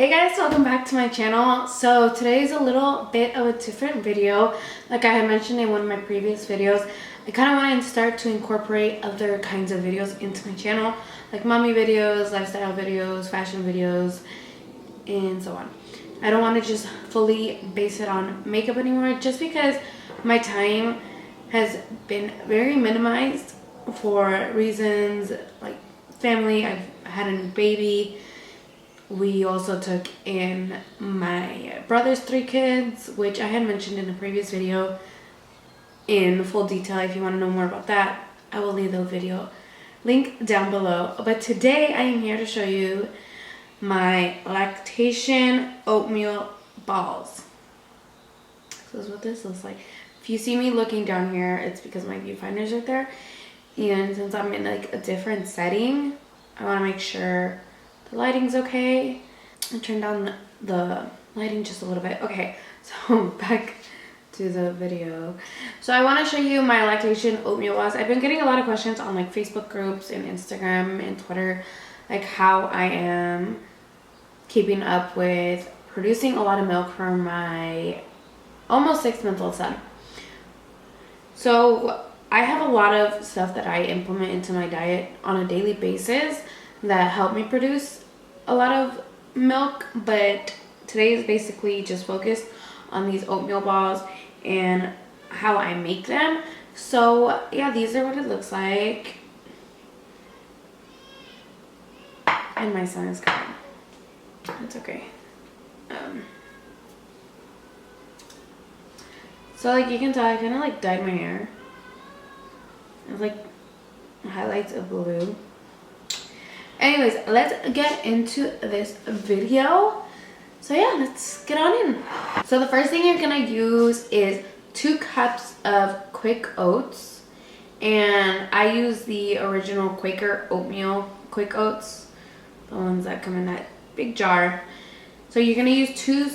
Hey guys, welcome back to my channel. So today is a little bit of a different video. Like I had mentioned in one of my previous videos, I kind of wanted to start to incorporate other kinds of videos into my channel, like mommy videos, lifestyle videos, fashion videos, and so on. I don't want to just fully base it on makeup anymore, just because my time has been very minimized for reasons like family. I've had a new baby. We also took in my brother's 3 kids, which I had mentioned in a previous video in full detail. If you want to know more about that, I will leave the video link down below. But today I am here to show you my lactation oatmeal balls. So this is what this looks like. If you see me looking down here, it's because my viewfinder's right there. And since I'm in like a different setting, I want to make sure the lighting's okay. I turned down the lighting just a little bit. Okay, so back to the video. So I want to show you my lactation oatmeal balls. I've been getting a lot of questions on like Facebook groups and Instagram and Twitter, like how I am keeping up with producing a lot of milk for my almost 6-month-old son. So I have a lot of stuff that I implement into my diet on a daily basis that help me produce a lot of milk, but today is basically just focused on these oatmeal balls and how I make them. So yeah, these are what it looks like. And my son is gone. It's okay. So like you can tell, I kind of like dyed my hair. It's like highlights of blue. Anyways, let's get into this video. So yeah, let's get on in. So the first thing you're gonna use is 2 cups of quick oats. And I use the original Quaker oatmeal quick oats, the ones that come in that big jar. So you're gonna use 2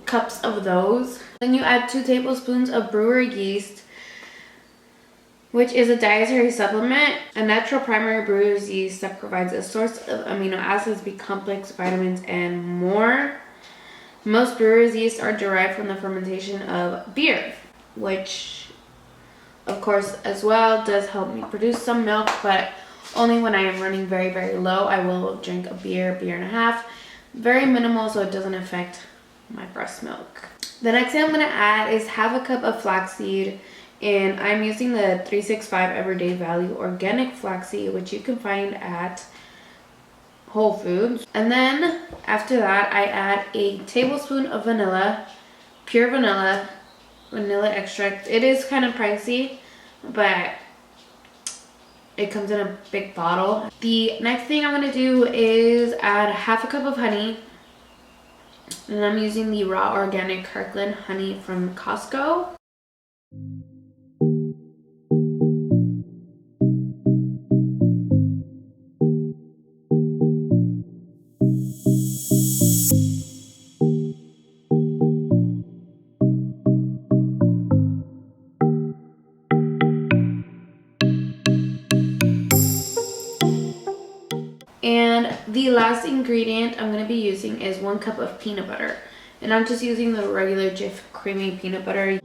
cups of those. Then you add 2 tablespoons of brewer yeast, which is a dietary supplement, a natural primary brewer's yeast that provides a source of amino acids, B-complex, vitamins, and more. Most brewer's yeast are derived from the fermentation of beer, which of course as well does help me produce some milk, but only when I am running very, very low. I will drink a beer and a half. Very minimal, so it doesn't affect my breast milk. The next thing I'm gonna add is half a cup of flaxseed. And I'm using the 365 Everyday Value Organic Flaxseed, which you can find at Whole Foods. And then after that, I add a tablespoon of vanilla, pure vanilla extract. It is kind of pricey, but it comes in a big bottle. The next thing I'm going to do is add half a cup of honey. And I'm using the raw organic Kirkland honey from Costco. And the last ingredient I'm going to be using is 1 cup of peanut butter. And I'm just using the regular Jif creamy peanut butter.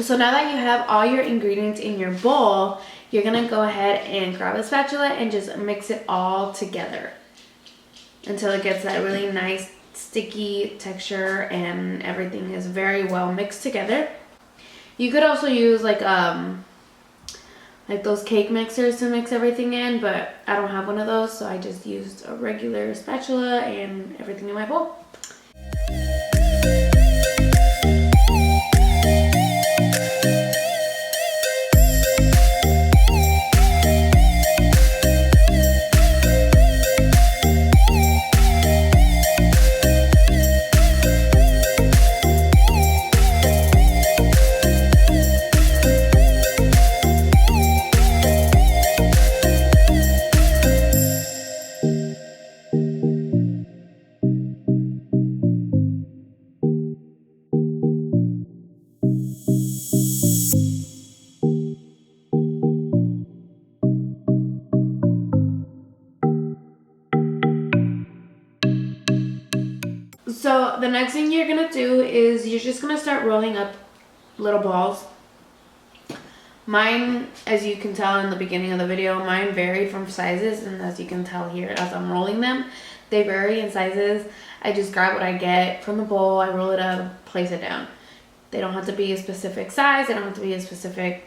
So now that you have all your ingredients in your bowl, you're gonna go ahead and grab a spatula and just mix it all together until it gets that really nice sticky texture and everything is very well mixed together. You could also use like those cake mixers to mix everything in, but I don't have one of those, so I just used a regular spatula and everything in my bowl. So the next thing you're gonna do is you're just gonna start rolling up little balls. Mine, as you can tell in the beginning of the video, mine vary from sizes, and as you can tell here as I'm rolling them, they vary in sizes. I just grab what I get from the bowl, I roll it up, place it down. They don't have to be a specific size, they don't have to be a specific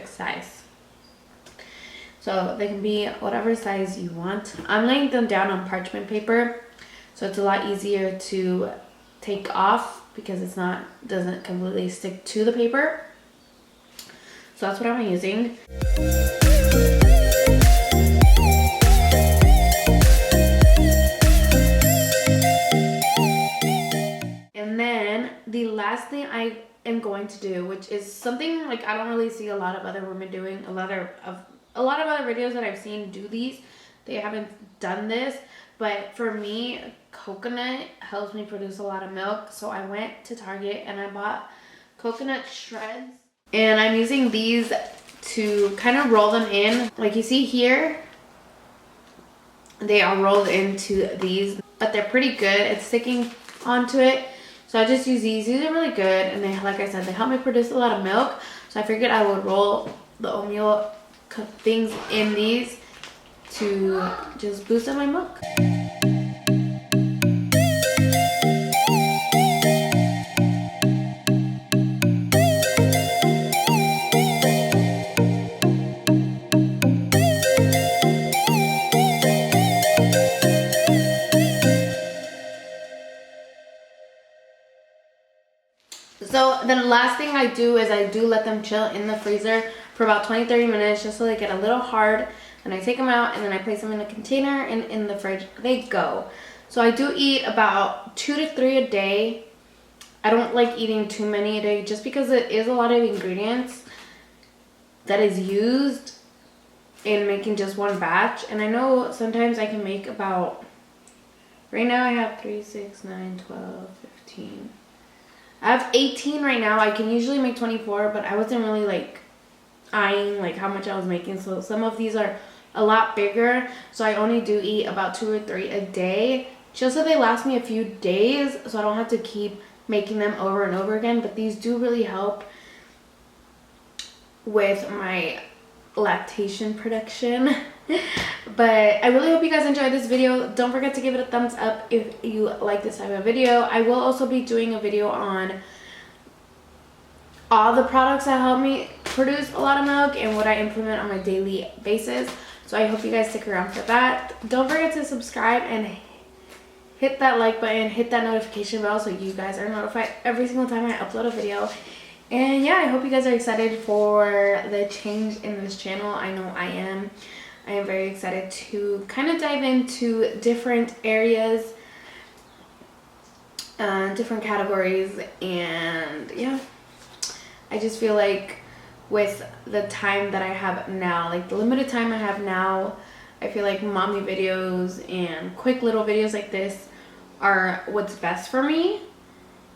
size. So they can be whatever size you want. I'm laying them down on parchment paper, so it's a lot easier to take off because doesn't completely stick to the paper. So that's what I'm using. And then the last thing I am going to do, which is something like I don't really see a lot of other women doing, a lot of other videos that I've seen do these, they haven't done this, but for me, coconut helps me produce a lot of milk. So I went to Target and I bought coconut shreds, and I'm using these to kind of roll them in. Like you see here, they are rolled into these, but they're pretty good at sticking onto it. So I just use these. These are really good, and they, like I said, they help me produce a lot of milk. So I figured I would roll the oatmeal things in these to just boost up my milk. So the last thing I do is I do let them chill in the freezer for about 20-30 minutes just so they get a little hard. And I take them out and then I place them in a container, and in the fridge they go. So I do eat about 2 to 3 a day. I don't like eating too many a day just because it is a lot of ingredients that is used in making just one batch. And I know sometimes I can make about, right now I have 3, 6, 9, 12, 15. I have 18 right now. I can usually make 24, but I wasn't really like eyeing like how much I was making. So some of these are a lot bigger. So I only do eat about 2 or 3 a day, just so they last me a few days, so I don't have to keep making them over and over again. But these do really help with my lactation production. But I really hope you guys enjoyed this video. Don't forget to give it a thumbs up if you like this type of video. I will also be doing a video on all the products that help me produce a lot of milk and what I implement on my daily basis. So I hope you guys stick around for that. Don't forget to subscribe and hit that like button, hit that notification bell so you guys are notified every single time I upload a video. And yeah, I hope you guys are excited for the change in this channel. I know I am. I am very excited to kind of dive into different areas, different categories, and yeah, I just feel like with the time that I have now, like the limited time I have now, I feel like mommy videos and quick little videos like this are what's best for me.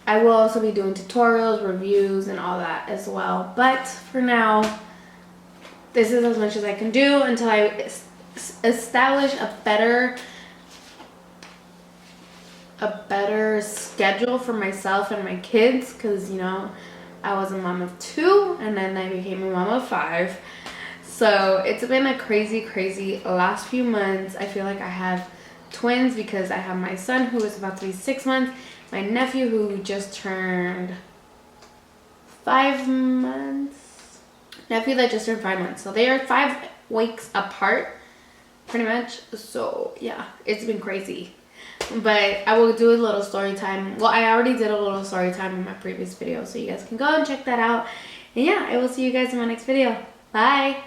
I will also be doing tutorials, reviews, and all that as well, but for now, this is as much as I can do until I establish a better schedule for myself and my kids, because you know I was a mom of 2 and then I became a mom of 5. So it's been a crazy last few months. I feel like I have twins because I have my son who is about to be 6 months, my nephew who just turned 5 months. Nephew that just turned 5 months. So they are 5 weeks apart, pretty much. So yeah, it's been crazy. But I will do a little story time. Well, I already did a little story time in my previous video, so you guys can go and check that out. And yeah, I will see you guys in my next video. Bye.